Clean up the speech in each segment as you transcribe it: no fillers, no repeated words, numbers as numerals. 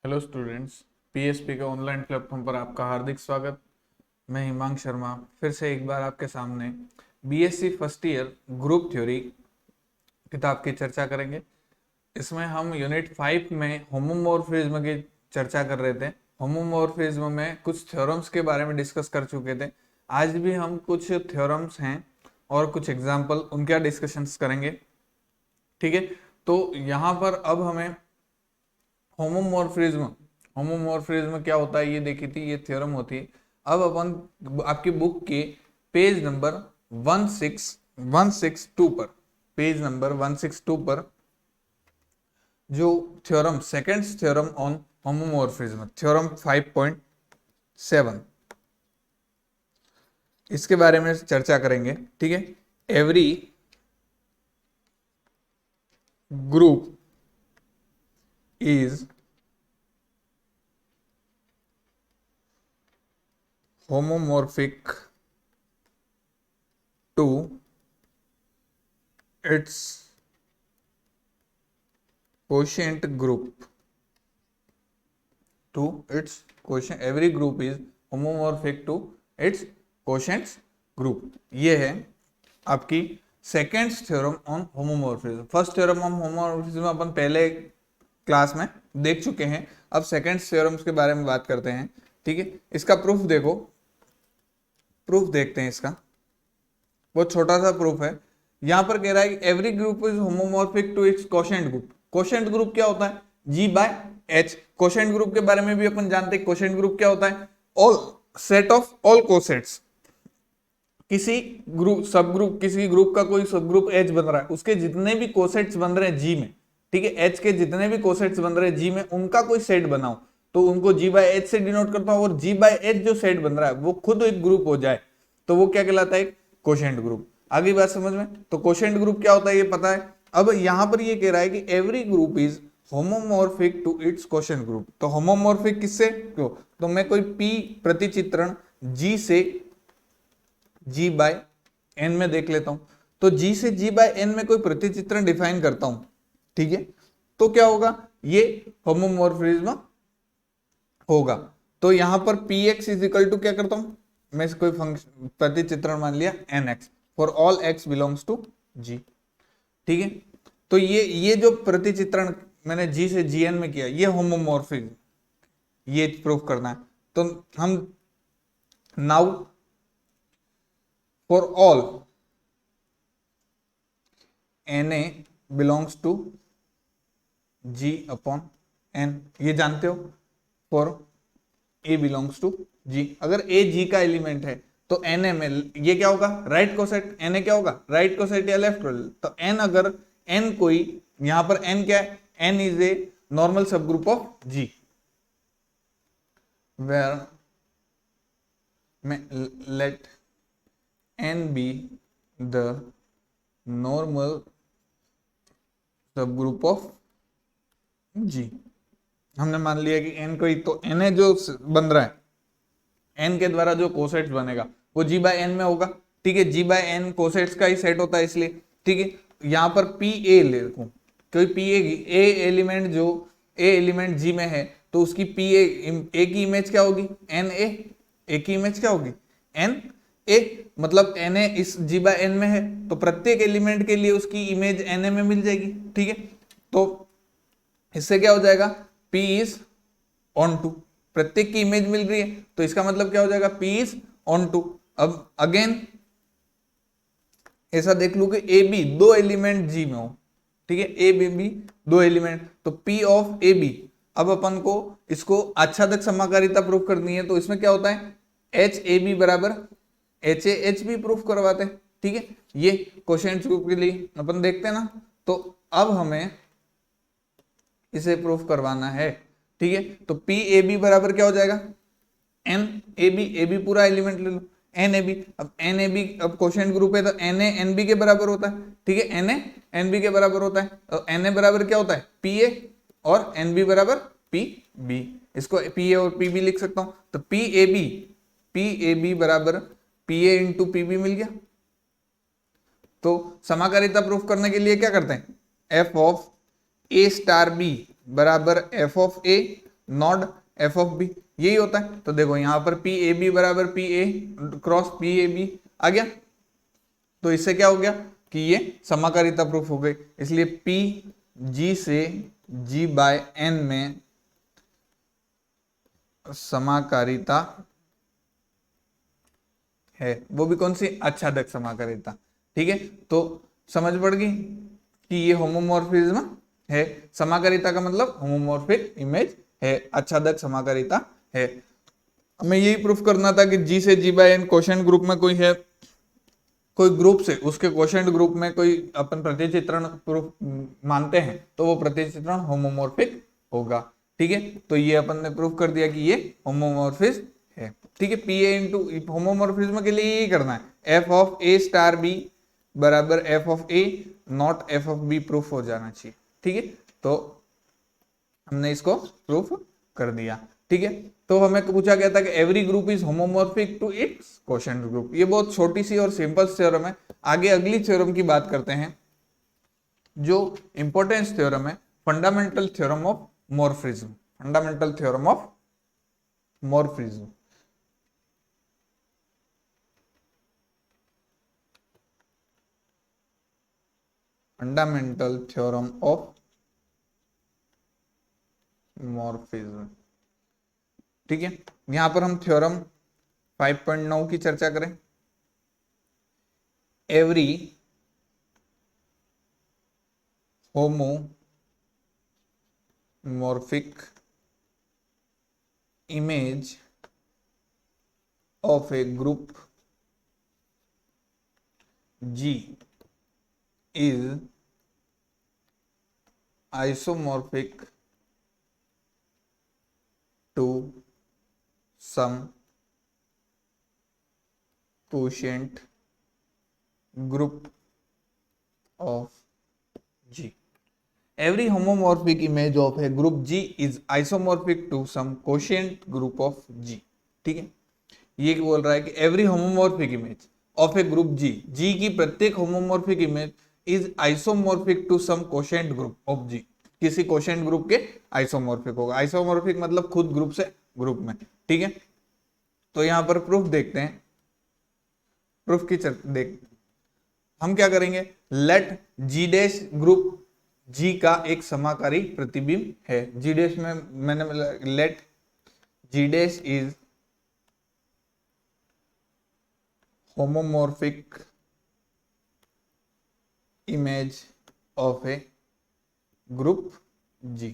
Hello students, PSP के online platform पर आपका हार्दिक स्वागत। मैं हिमांग शर्मा फिर से एक बार आपके सामने BSc first year group theory किताब की चर्चा करेंगे। इसमें हम यूनिट 5 में होमोमॉर्फिज्म की चर्चा कर रहे थे। होमोमॉर्फिज्म में कुछ थ्योरम्स के बारे में डिस्कस कर चुके थे। आज भी हम कुछ थ्योरम्स हैं और कुछ एग्जाम्पल उनका डिस्कशंस करेंगे। ठीक है, तो यहाँ पर अब हमें होमोमॉर्फिज्म होमोमॉर्फिज्म क्या होता है ये देखी थी, ये थ्योरम होती है। अब अपन आपकी बुक के पेज नंबर 16162 पर पेज नंबर 162 पर जो theorem second theorem on homomorphism theorem 5.7 इसके बारे में चर्चा करेंगे। ठीक है, every group is homomorphic to its quotient group every group is homomorphic to its quotient group। ये है आपकी second theorem on homomorphism. First theorem on homomorphism अपन पहले क्लास में देख चुके हैं। अब सेकेंड थ्योरम्स के बारे में बात करते हैं। ठीक है, इसका प्रूफ देखो, प्रूफ देखते हैं इसका। बहुत छोटा सा प्रूफ है। यहां पर कह रहा है कि every group is homomorphic to its quotient group. Quotient group क्या होता है? G/H। कोशेंट ग्रुप के बारे में भी अपन जानते हैं। कोशेंट ग्रुप क्या होता है? All set of all cosets. किसी ग्रुप सब ग्रुप किसी ग्रुप का कोई सब ग्रुप H बन रहा है, उसके जितने भी कोसेट्स बन रहे हैं G में, ठीक है, H के जितने भी कोसेट्स बन रहे हैं G में, उनका कोई सेट बनाओ तो उनको G/H से डिनोट करता हूं। और G/H जो सेट बन रहा है वो खुद एक ग्रुप हो जाए तो वो क्या कहलाता है? Quotient group. आगे बात समझ में? तो कोशेंट ग्रुप क्या होता है ये पता है। अब यहां पर ये कह रहा है कि every group is homomorphic to its quotient group. तो होमोमॉर्फिक किससे? क्यों? तो मैं कोई P प्रतिचित्रण G से G/N में देख लेता हूं। तो G से G/N में कोई प्रतिचित्रण डिफाइन करता हूं, ठीक है, तो क्या होगा? ये होमोमॉर्फिज्म होगा। तो यहां पर Px इज इक्वल टू क्या करता हूं मैं, कोई फंक्शन प्रतिचित्रण मान लिया Nx for all x belongs to G। ठीक है, तो ये जो प्रतिचित्रण मैंने G से Gn में किया ये होमोमॉर्फिज्म, ये प्रूफ करना है। तो हम now for all Na belongs to G upon N, ये जानते हो। For A belongs to G, अगर A G का एलिमेंट है तो Na में ये क्या होगा? Right coset. Na क्या होगा? राइट कोसेट या लेफ्ट कोसेट। तो N अगर N कोई, यहां पर N क्या है? N is a normal subgroup of G where let N be the normal subgroup of G। हमने मान लिया कि N कोई, तो Na जो बन रहा है, N के द्वारा जो कोसेट्स बनेगा वो G/N में होगा। ठीक है, G/N कोसेट्स का ही सेट होता है इसलिए। ठीक है, यहां पर Pa ले रखूं, कोई A एलिमेंट जो A एलिमेंट G में है तो उसकी A की इमेज क्या होगी? Na। A की इमेज क्या होगी? Na, मतलब Na इस G/N में है तो प्रत्येक एलिमेंट के लिए उसकी इमेज Na में मिल जाएगी। ठीक है, तो इससे क्या हो जाएगा? P इज ऑन टू, प्रत्येक की इमेज मिल रही है तो इसका मतलब क्या हो जाएगा? P is onto. अब अगेन ऐसा देख लू कि ए बी दो एलिमेंट G में हो, ठीक है, ए बी दो एलिमेंट, तो P ऑफ ए बी। अब अपन को इसको आच्छादक समाकारिता प्रूफ करनी है तो इसमें क्या होता है? एच ए बी बराबर h a h b proof करवाते हैं। ठीक है, ये क्वेश्चन ग्रुप के लिए अपन देखते हैं ना। तो अब हमें इसे प्रूफ करवाना है। ठीक है, तो P ए बी बराबर क्या हो जाएगा? N ए बी पूरा एलिमेंट ले लो, N ए बी। अब N ए बी अब क्वेश्चन ग्रुप है तो Na एन बी के बराबर होता है। ठीक है, Na एन बी के बराबर होता है। और Na बराबर क्या होता है? P A और एन बी बराबर P B। इसको P A और P B लिख सकता हूं। तो P A B बराबर P A into P B मिल गया। तो समाकारिता प्रूफ करने के लिए क्या करते हैं? F of A star B बराबर F of A not F of B, यही होता है। तो देखो यहाँ पर पी ए बी बराबर P A cross P A B आ गया, तो इससे क्या हो गया कि ये समाकारिता प्रूफ हो गई। इसलिए पी जी से जी बाय एन में समाकारिता है, वो भी कौन सी, आच्छादक समाकारिता। ठीक है, तो समझ पड़ गई कि ये होमोमॉर्फिज्म है। समाकारिता का मतलब होमोमॉर्फिक इमेज है, आच्छादक समाकारिता है। हमें यही प्रूफ करना था कि जी से जी बाय एन क्वोशंट ग्रुप में कोई है, कोई ग्रुप से उसके क्वोशंट ग्रुप में कोई अपन प्रतिचित्रण प्रूफ मानते हैं तो वो प्रतिचित्रण होमोमॉर्फिक होगा। ठीक है, तो ये अपन ने प्रूफ कर दिया कि ये होमोमॉर्फिज्म है। ठीक है, पी ए इंटू होमोमॉर्फिज्म के लिए यही करना है, F of A star B बराबर F of A not F of B proof हो जाना चाहिए। ठीक है, तो हमने इसको प्रूफ कर दिया। ठीक है, तो हमें पूछा गया था कि every group is homomorphic to its quotient group. ये बहुत छोटी सी और सिंपल थ्योरम है। आगे अगली थ्योरम की बात करते हैं, जो इंपॉर्टेंस थ्योरम है, fundamental theorem of morphism. Fundamental theorem of morphism. Fundamental theorem of morphism. ठीक है, यहां पर हम थ्योरम 5.9 की चर्चा करें। Every homomorphic image of a group G is isomorphic to some quotient group of G. Every homomorphic image of a group G is isomorphic to some quotient group of G. ठीक है, ये बोल रहा है कि every homomorphic image of a group G, G की प्रत्येक homomorphic image is isomorphic to some quotient group of G, किसी कोशेंट ग्रुप के आइसोमॉर्फिक होगा। आइसोमॉर्फिक मतलब खुद ग्रुप से ग्रुप में। ठीक है, तो यहां पर प्रूफ देखते हैं, प्रूफ की देख हम क्या करेंगे, let G dash group G का एक समाकारी प्रतिबिंब है। जी डैश में मैंने let G dash is homomorphic image of a group G।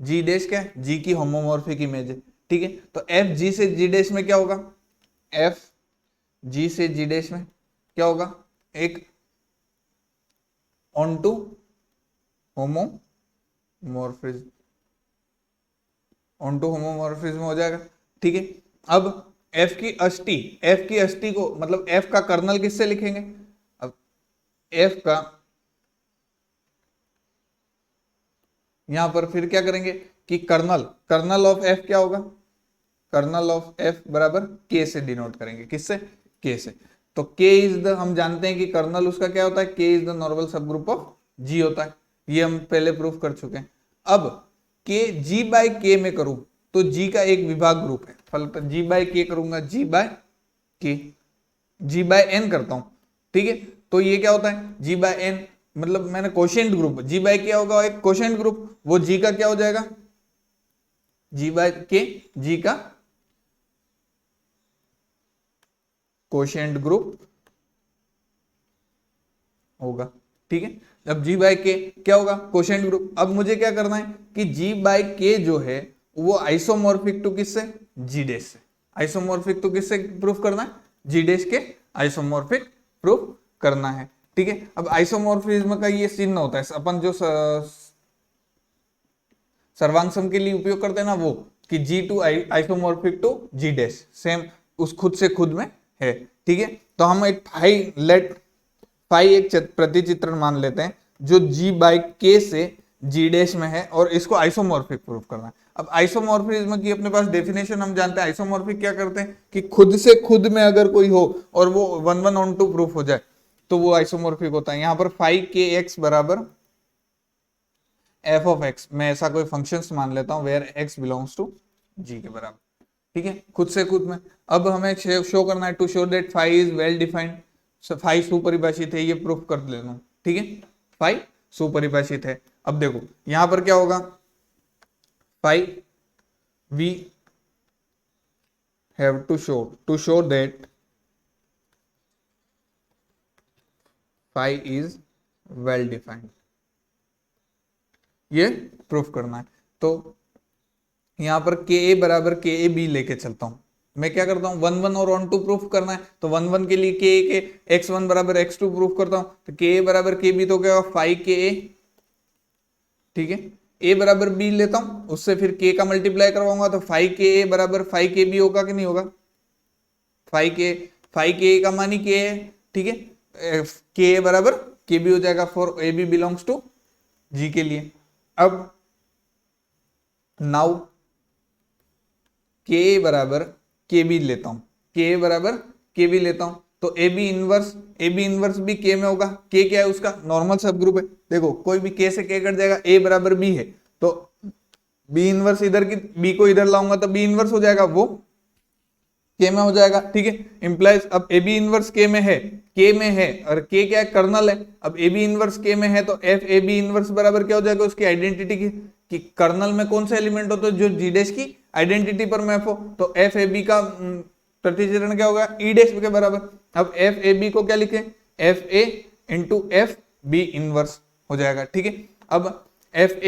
G dash क्या है, G की होमोमॉर्फिक इमेज है। ठीक है, तो एफ जी से जी डैश में क्या होगा, एफ जी से जी डैश में क्या होगा, एक onto homomorphism, onto homomorphism हो जाएगा। ठीक है, अब एफ की अष्टी को मतलब एफ का कर्नल किससे लिखेंगे, अब एफ का यहां पर फिर क्या करेंगे कि कर्नल ऑफ एफ क्या होगा, कर्नल ऑफ एफ बराबर के से डिनोट करेंगे, किससे, के से। तो के इज द, हम जानते हैं कि कर्नल उसका क्या होता है, के is the normal subgroup of जी होता है, ये हम पहले प्रूफ कर चुके हैं। अब के जी बाय के में करूं तो जी का एक विभाग ग्रुप है, फल जी बाय के करूंगा, जी बाय के, जी बाय एन करता हूं। ठीक है, तो ये क्या होता है, जी बाय एन मतलब मैंने कोशेंट ग्रुप, जी बाय क्या होगा, एक कोशेंट ग्रुप, वो जी का क्या हो जाएगा, जी बाय के, जी का कोशेंट ग्रुप होगा। ठीक है, अब जी बाय के क्या होगा, कोशेंट ग्रुप। अब मुझे क्या करना है कि जी बाय के जो है वो आइसोमॉर्फिक टू किससे, जी डैश से। आइसोमॉर्फिक टू किससे प्रूफ करना है, जी डैश के आइसोमॉर्फिक प्रूफ करना है। ठीक है, अब आइसोमॉर्फिज्म का ये चिन्ह होता है, अपन जो सर्वांग सम के लिए उपयोग करते हैं ना, वो कि G to isomorphic to G dash, same उस खुद से खुद में है। ठीक है, तो हम एक फाई एक प्रतिचित्रण मान लेते हैं जो जी बाय के से जी डैश में है और इसको आइसोमॉर्फिक प्रूफ करना है। अब आइसोमॉर्फिज्म की अपने पास डेफिनेशन हम जानते हैं, आइसोमॉर्फिक क्या करते हैं कि खुद से खुद में अगर कोई हो और वो 1 on 2 प्रूफ हो जाए तो वो आइसोमॉर्फिक होता है। यहां पर फाई के एक्स बराबर एफ ऑफ एक्स, मैं ऐसा कोई फंक्शंस मान लेता हूं where x belongs to G के बराबर, ठीक है, खुद से खुद में। अब हमें शो करना है to show that phi is well defined, phi सुपरिभाषित है, ये प्रूफ कर लेना हूं, ठीक है, फाई सुपरिभाषित है। अब देखो यहां पर क्या होगा, phi we have to show that phi is well defined, ये प्रूफ करना है। तो यहां पर के ए बराबर के ए बी लेके चलता हूं, मैं क्या करता हूं 1 1 और 1 2 प्रूफ करना है, तो 1 1 के लिए के x1 बराबर x2 प्रूफ करता हूं, तो के ए बराबर के बी, तो क्या होगा 5 के ए, ठीक है, a बराबर b लेता हूं, उससे फिर k का मल्टीप्लाई करवाऊंगा, तो 5 के ए बराबर 5 के बी होगा कि नहीं होगा, 5 के ए का मान ही k है, ठीक है, के ए बराबर के बी हो जाएगा for A B belongs to G के लिए। अब नाउ के बराबर के बी लेता हूं, के बराबर के बी लेता हूं, तो ए बी इनवर्स भी के में होगा, के क्या है उसका नॉर्मल सब ग्रुप है, देखो कोई भी के से के कट जाएगा, ए बराबर बी है, तो बी इनवर्स इधर की बी को इधर लाऊंगा तो बी इनवर्स हो जाएगा, वो के में हो जाएगा, ठीक है, इंप्लाइज अब ए बी इनवर्स के में है और के क्या है कर्नल है, अब ए बी इनवर्स के में है तो एफ ए बी इनवर्स बराबर क्या हो जाएगा उसकी आइडेंटिटी की, कि कर्नल में कौन सा एलिमेंट हो तो जो जी डैश की आइडेंटिटी पर मैप हो, तो एफ ए बी का प्रतिचित्रण क्या होगा ई डैश के बराबर। अब एफ ए बी को क्या लिखे, एफ ए इंटू एफ बी इनवर्स हो जाएगा, ठीक है। अब एफ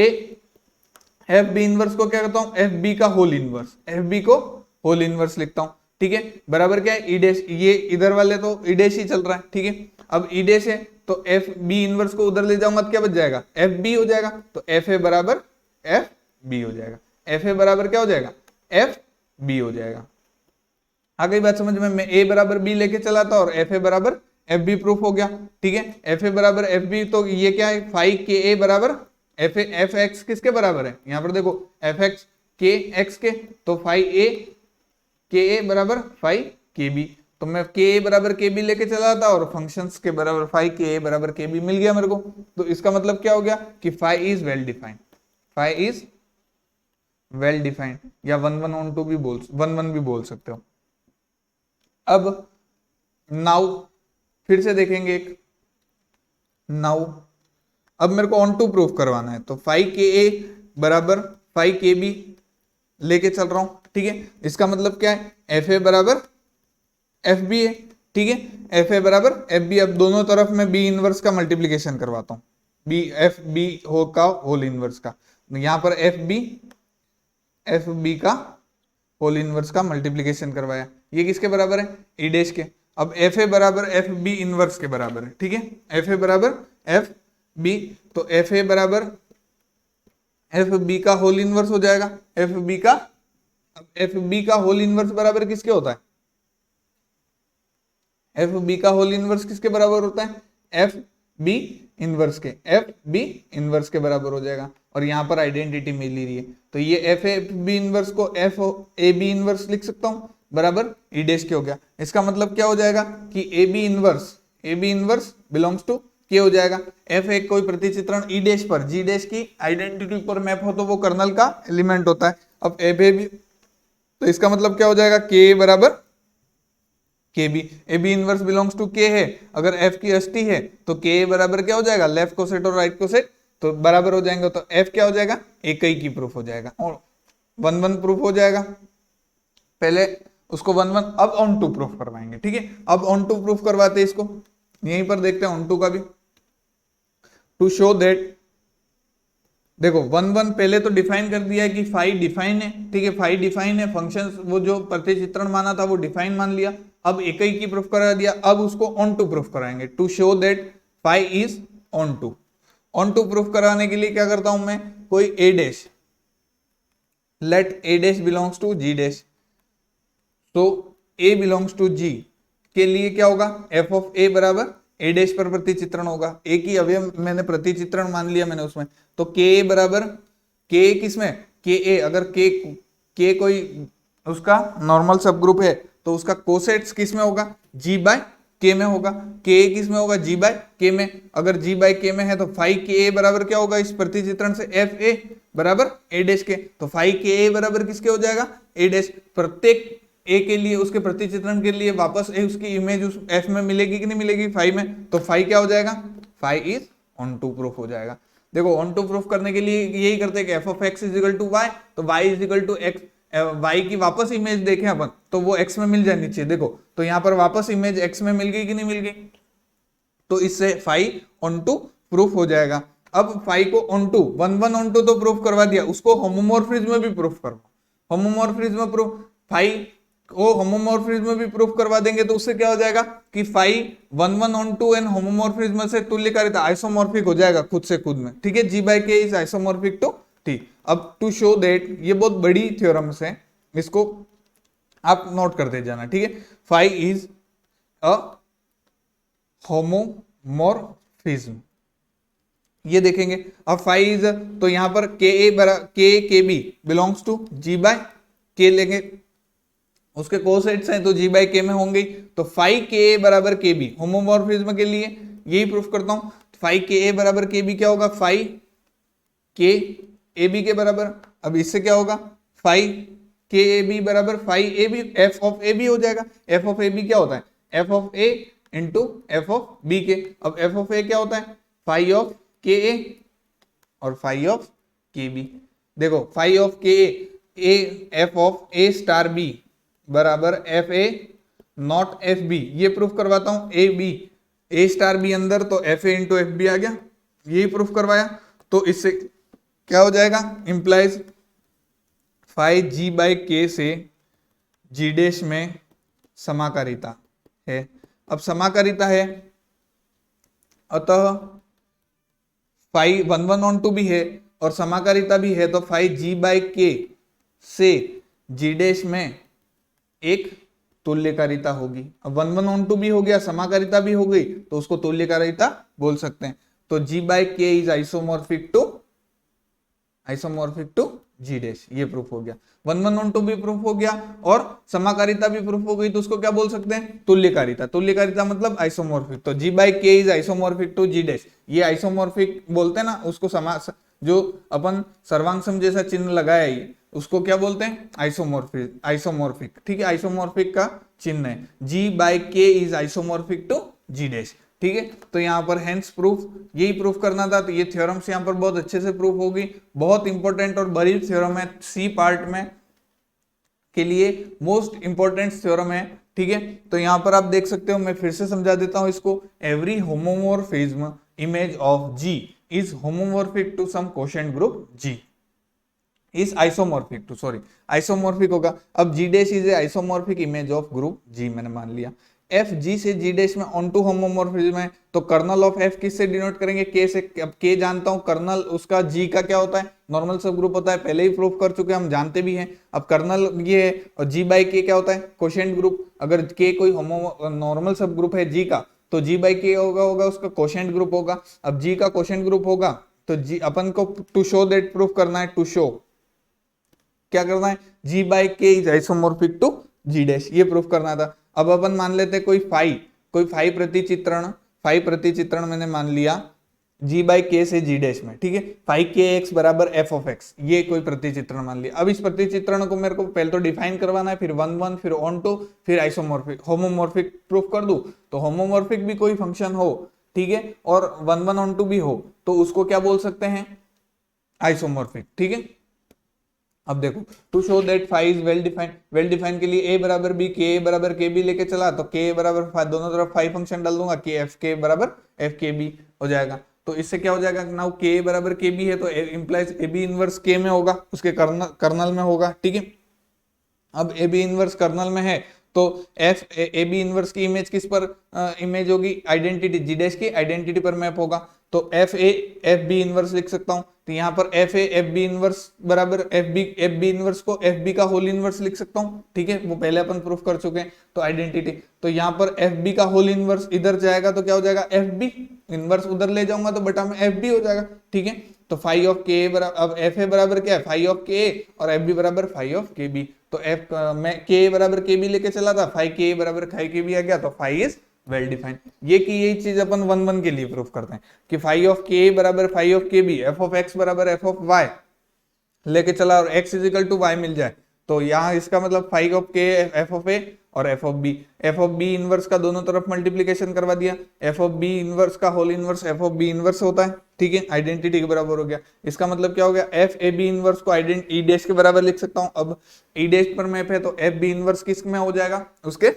बी इनवर्स को क्या करता हूं, एफ बी का होल इनवर्स, एफ बी को होल इनवर्स लिखता हूं, ठीक है, बराबर क्या है ई डैश, ये इधर वाले तो ई डैश ही चल रहा है, ठीक है। अब ई डैश है तो एफ बी इनवर्स को उधर ले जाऊंगा तो क्या बच जाएगा, एफ बी हो जाएगा, तो एफ ए बराबर एफ बी हो जाएगा, एफ ए बराबर क्या हो जाएगा, एफ बी हो जाएगा। आ गई बात समझ में, मैं ए बराबर बी लेके चला था और एफ ए बराबर एफ बी प्रूफ हो गया, ठीक है, एफ ए बराबर एफ बी, तो ये क्या है 5 के ए बराबर एफ एक्स किसके बराबर है, यहाँ पर देखो एफ एक्स के एक्स के, तो 5 ए के ए बराबर 5 के बी, तो मैं के ए बराबर के बी लेके चला था और फंक्शंस के बराबर 5 के ए बराबर के बी मिल गया मेरे को, तो इसका मतलब क्या हो गया कि 5 is well defined, 5 is well defined, या 1 1 ऑन 2 भी 1 1 भी बोल सकते हो। अब नाउ फिर से देखेंगे एक, नाउ अब मेरे को ऑन टू प्रूफ करवाना है, तो 5 के ए बराबर 5 के बी लेके चल रहा हूं, ठीक है, इसका मतलब क्या है एफ ए बराबर एफ बी है, ठीक है, एफ ए बराबर एफ बी, अब दोनों तरफ में बी इनवर्स का मल्टीप्लीकेशन करवाता हूं, बी एफ बी हो का होल इनवर्स का, यहां पर एफ बी का होल इनवर्स का मल्टीप्लीकेशन करवाया, ये किसके बराबर है ई डैश के। अब एफ ए बराबर एफ बी इनवर्स के बराबर है, ठीक है, एफ ए बराबर एफ बी, तो एफ ए बराबर एफ बी का होल इनवर्स हो जाएगा, एफ बी का, अब एफ बी का होल इनवर्स बराबर किसके होता है, एफ बी का होल इनवर्स किसके बराबर होता है, एफ बी इनवर्स के, एफ बी इनवर्स के बराबर हो जाएगा, और यहाँ पर आइडेंटिटी मिल रही है, तो ये एफ ए बी इनवर्स को एफ ए बी इनवर्स लिख सकता हूँ बराबर ई डैश के हो गया। इसका मतलब क्या हो जाएगा कि a b inverse belongs to K हो जाएगा, एफ ए कोई प्रतिचित्रण ई डैश पर जी डैश की आइडेंटिटी पर मैप हो तो वो कर्नल का एलिमेंट होता है। अब एफ ए बी, तो इसका मतलब क्या हो जाएगा के बराबर K b, a b inverse belongs to K है, अगर एफ की अष्टी है तो के बराबर क्या हो जाएगा लेफ्ट कोसेट और राइट कोसेट तो बराबर हो जाएंगे, तो एफ क्या हो जाएगा एक ही की प्रूफ हो जाएगा और 1 1 प्रूफ हो जाएगा। पहले उसको 1 1, अब ऑन टू प्रूफ करवाएंगे, ठीक है, अब ऑन टू प्रूफ करवाते हैं इसको, यहीं पर देखते हैं ऑन टू का भी, टू शो दैट, देखो 1 1 पहले तो डिफाइन कर दिया है कि 5 डिफाइन है, ठीक है, 5 डिफाइन है, फंक्शंस वो जो प्रतिचित्रण माना था वो डिफाइन मान लिया, अब एक ही की प्रूफ करा दिया, अब उसको ऑन टू प्रूफ कराएंगे, to show that 5 is onto. Onto proof कराने के लिए क्या करता हूं मैं, कोई A dash, let A dash belongs to G dash, तो ए बिलोंग्स टू जी के लिए क्या होगा, एफ ऑफ ए बराबर ए डैश पर प्रतिचित्रण होगा, ए की अवयव मैंने प्रतिचित्रण मान लिया मैंने उसमें, तो के ए बराबर के किसमें, के ए, अगर के कोई उसका नॉर्मल सब ग्रुप है तो उसका कोसेट्स किसमें होगा, जी बाय के में होगा, के किस में होगा, जी बाय के में। अगर जी बाय के में है तो फाइव के ए बराबर क्या होगा इस प्रतिचित्रण से, एफ ए बराबर ए डैश के। तो फाइव के ए बराबर किसके हो जाएगा, ए डैश। प्रत्येक ए के लिए उसके प्रतिचित्रण के लिए वापस ए उसकी इमेज उस एफ में मिलेगी कि नहीं मिलेगी, फाइव में। तो फाइव क्या हो जाएगा, phi is onto proof हो जाएगा। देखो ऑन टू प्रूफ करने के लिए यही करते हैं कि F of x is equal to y, तो y is equal to x, y की वापस इमेज देखें अपन तो वो एक्स में मिल जानी चाहिए। देखो तो यहाँ पर वापस इमेज एक्स में मिल गई कि नहीं मिल गई, तो इससे फाइव ऑन टू प्रूफ हो जाएगा। अब फाइव को onto one onto तो प्रूफ करवा दिया, उसको होमोमॉर्फिज्म में भी प्रूफ करवा, होमोमॉर्फिज्म प्रूफ, फाइव को होमोमॉर्फिज्म में भी प्रूफ करवा देंगे तो उससे क्या हो जाएगा कि phi one onto and homomorphism से तुल्यकारिता आइसोमॉर्फिक हो जाएगा खुद से खुद में, ठीक है। G by K is isomorphic to T. अब टू शो दैट, ये बहुत बड़ी थ्योरम्स है, इसको आप नोट करते जाना, ठीक है। फाइव इज अ होमोमॉर्फिज्म, ये देखेंगे। अब फाइव इज, तो यहां पर K b belongs to G by K लेंगे, उसके कोसेट्स हैं तो जी बाय के में होंगे। तो फाइव के ए बराबर के बी होमोमॉर्फिज्म के लिए यही प्रूफ करता हूं। फाइव के ए बराबर के बी क्या होगा, फाइव के ए बी के बराबर। अब इससे क्या होगा, फाइव के ए बी बराबर phi a b, f of a b हो जाएगा। एफ ऑफ ए बी क्या होता है, F of a into f of b के। अब एफ ऑफ ए क्या होता है, फाइव ऑफ के ए और फाइव ऑफ के बी। देखो phi of K A F of A star B बराबर F A not F B, ये proof करवाता हूं। A B A star B अंदर तो F A into F B आ गया, यही प्रूफ करवाया। तो इससे क्या हो जाएगा, इंप्लाइज फाइव जी बाय के से जी डैश में समाकारिता है। अब समाकारिता है अतः फाइव वन ऑन टू भी है और समाकारिता भी है, तो फाइव जी बाय के से जी डैश में एक तुल्यकारिता होगी। अब वन ऑन टू भी हो गया, समाकारिता भी हो गई, तो उसको तुल्यकारिता बोल सकते हैं। तो G by K is isomorphic to G dash, ये प्रूफ हो गया। वन ऑन टू भी प्रूफ हो गया और समाकारिता भी प्रूफ हो गई, तो उसको क्या बोल सकते हैं, तुल्यकारिता। तुल्यकारिता मतलब आइसोमॉर्फिक। तो G by K is isomorphic to G dash, ये आइसोमॉर्फिक बोलते हैं ना उसको, जो अपन सर्वांगसम जैसा चिन्ह लगाया है उसको क्या बोलते हैं, आइसोमॉर्फिक, ठीक है। आइसोमॉर्फिक का चिन्ह है, G by K is isomorphic to G dash, ठीक है। तो यहाँ पर हेंस प्रूफ, यही प्रूफ करना था। तो ये थ्योरम्स यहाँ पर बहुत अच्छे से प्रूफ होगी, बहुत इंपॉर्टेंट और बड़ी थ्योरम है, सी पार्ट में के लिए मोस्ट इंपॉर्टेंट थ्योरम है, ठीक है। तो यहाँ पर आप देख सकते हो, मैं फिर से समझा देता हूं इसको। Every homomorphism image of G is homomorphic to some quotient group G, is isomorphic to, sorry isomorphic होगा। अब G dash is a isomorphic image of group G, मैंने मान लिया। एफ जी से जी डैश में ऑन टू होमोमॉर्फिज्म है, तो kernel of F किससे डिनोट करेंगे, के से। अब के जानता हूं, कर्नल उसका जी का क्या होता है, नॉर्मल सब ग्रुप होता है, पहले ही प्रूफ कर चुके हम, जानते भी हैं। अब कर्नल ये है और जी बाय के क्या होता है, कोशेंट ग्रुप। अगर के कोई नॉर्मल सब ग्रुप है जी का, तो जी बाय के होगा उसका कोशेंट ग्रुप होगा। अब जी का कोशेंट ग्रुप होगा तो जी अपन को टू शो दैट प्रूफ करना है, टू शो क्या करना है, G by K is isomorphic to G dash, ये प्रूफ करना था। अब अपन मान लेते कोई फाइव प्रतिचित्रण मैंने मान लिया जी बाय के से जी डैश में, ठीक है। फाइव के एक्स बराबर एफ ऑफ एक्स, ये कोई प्रतिचित्रण मान लिया। अब इस प्रतिचित्रण को मेरे को पहले तो डिफाइन करवाना है, फिर वन फिर ऑन टू, फिर आइसोमॉर्फिक होमोमॉर्फिक प्रूफ कर दूं। तो होमोमॉर्फिक भी कोई फंक्शन हो, ठीक है, और वन ऑन टू भी हो, तो उसको क्या बोल सकते हैं, आइसोमॉर्फिक, ठीक है। अब देखो to show that phi is well defined के लिए ए बराबर बी, के बराबर के बी लेके चला, तो के बराबर फाइव, दोनों तरफ फाइव फंक्शन डाल दूंगा, के एफ के बराबर एफ के बी हो जाएगा। तो इससे क्या हो जाएगा, नाउ के बराबर के बी है तो इंप्लाइज ए बी इनवर्स के में होगा, उसके कर्नल में होगा, ठीक है। अब ए बी इनवर्स कर्नल में है तो एफ ए बी इनवर्स की इमेज किस पर इमेज होगी, आइडेंटिटी जी डैश की आइडेंटिटी पर मैप होगा। तो F a f b inverse लिख सकता हूं, तो यहाँ पर f a f b inverse बराबर एफ बी इनवर्स को एफ बी का होल इनवर्स लिख सकता हूँ, ठीक है, वो पहले अपन प्रूफ कर चुके हैं। तो आइडेंटिटी, तो यहाँ पर एफ बी का होल इनवर्स इधर जाएगा तो क्या हो जाएगा, एफ बी इनवर्स उधर ले जाऊंगा तो बटा में एफ बी हो जाएगा, ठीक है। तो फाइव ऑफ के बराबर, अब एफ ए बराबर क्या है, फाइव ऑफ के और एफ बी बराबर फाइव ऑफ के बी। तो एफ मैं के बराबर के बी लेके चला था, फाइव के बराबर फाइव के बी आ गया, तो फाइव इज वेल डिफाइंड। ये कि यही चीज अपन 1 1 के लिए प्रूफ करते हैं कि फाई ऑफ के बराबर phi of K B, f of x बराबर एफ ऑफ वाई लेके चला और x इजिकल टू वाई मिल जाए, तो यहाँ इसका मतलब फाई ऑफ के एफ ऑफ ए और एफ ऑफ बी इनवर्स का दोनों तरफ मल्टीप्लीकेशन करवा दिया, एफ ऑफ बी इनवर्स का whole inverse f of b inverse होता है, ठीक है, आइडेंटिटी के बराबर हो गया। इसका मतलब क्या हो गया, एफ ए बी इनवर्स को ई डैश के बराबर लिख सकता हूं। अब ई डैश पर मैप है तो एफ बी इनवर्स किस में हो जाएगा, उसके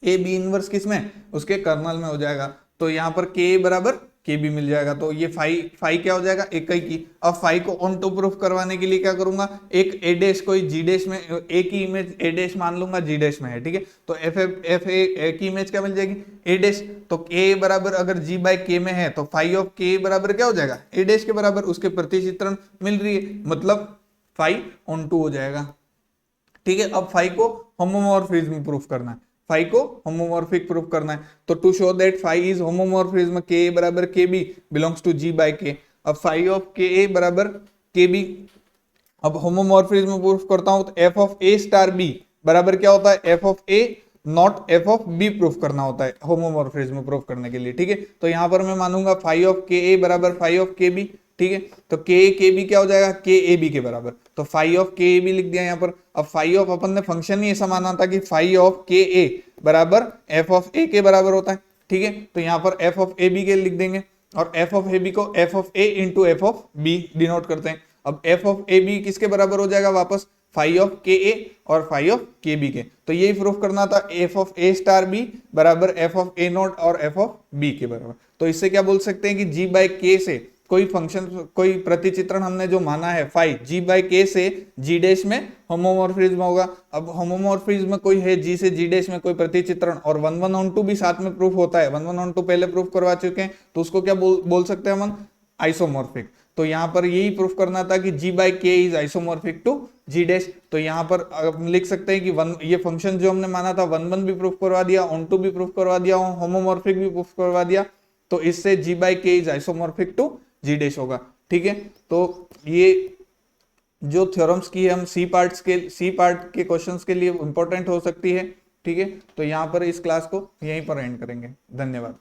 ए बी इनवर्स किस में, उसके कर्नल में हो जाएगा। तो यहाँ पर के बराबर के बी मिल जाएगा, तो ये फाई क्या हो जाएगा, एक की। अब फाई को ऑन टू प्रूफ करवाने के लिए क्या करूंगा, एक ए डैश कोई जी डैश में, ए की इमेज ए डैश मान लूंगा जी डैश में है, ठीक है, तो एफ ए की इमेज क्या मिल जाएगी, ए डैश। तो के बराबर अगर जी बाय के में है तो फाई ऑफ के बराबर क्या हो जाएगा, ए डैश के बराबर, उसके प्रतिचित्रण मिल रही है, मतलब फाई ऑन टू हो जाएगा, ठीक है। अब फाई को होमोमॉर्फिज्म प्रूफ करना है, फाई को होमोमॉर्फिक प्रूफ करना है, तो to show that phi is homomorphism के बराबर K b belongs to G by K. अब फाई ऑफ के ए बराबर के बी, अब होमोमॉर्फिज्म प्रूफ करता हूं तो f of A star B बराबर क्या होता है, F of A not F of B proof करना होता है होमोमॉर्फिज्म प्रूफ करने के लिए, ठीक है। तो यहां पर मैं मानूंगा फाई ऑफ के ए बराबर फाई ऑफ के बी, ठीक है, तो के बी क्या हो जाएगा, के ए बी के बराबर, तो phi of K a B लिख दिया यहाँ पर। अब फाई ऑफ अपन ने फंक्शन ही ऐसा माना था कि फाई ऑफ के ए बराबर एफ ऑफ ए के बराबर होता है, ठीक है, तो यहाँ पर एफ ऑफ ए बी के लिख देंगे और एफ ऑफ ए बी को f of a into f of b denote करते हैं। अब एफ ऑफ ए बी किसके बराबर हो जाएगा, वापस फाई ऑफ के ए और फाई ऑफ के बी के, तो यही प्रूफ करना था, f of A star B बराबर एफ ऑफ ए नॉट और एफ ऑफ बी के बराबर। तो इससे क्या बोल सकते हैं कि जी बाय के से कोई फंक्शन, कोई प्रतिचित्रण हमने जो माना है फाई जी बाय के से जी डैश में होमोमॉर्फिज्म होगा। अब होमोमॉर्फिज्म कोई है जी से जी डैश में कोई प्रतिचित्रण और 1 1 ऑन 2 भी साथ में प्रूफ होता है, 1 1 ऑन 2 पहले प्रूफ करवा चुके हैं, तो उसको क्या बोल सकते हैं हम, आइसोमॉर्फिक। तो यहाँ पर यही प्रूफ करना था कि G by K is isomorphic to G dash. तो यहाँ पर हम लिख सकते हैं कि ये फंक्शन जो हमने माना था 1 1 भी प्रूफ करवा दिया, ऑन 2 भी प्रूफ करवा दिया, होमोमॉर्फिक भी प्रूफ करवा दिया, तो इससे G by K is isomorphic to G dash होगा, ठीक है। तो ये जो थ्योरम्स की हम सी पार्ट के क्वेश्चंस के लिए इंपॉर्टेंट हो सकती है, ठीक है। तो यहाँ पर इस क्लास को यहीं पर एंड करेंगे, धन्यवाद।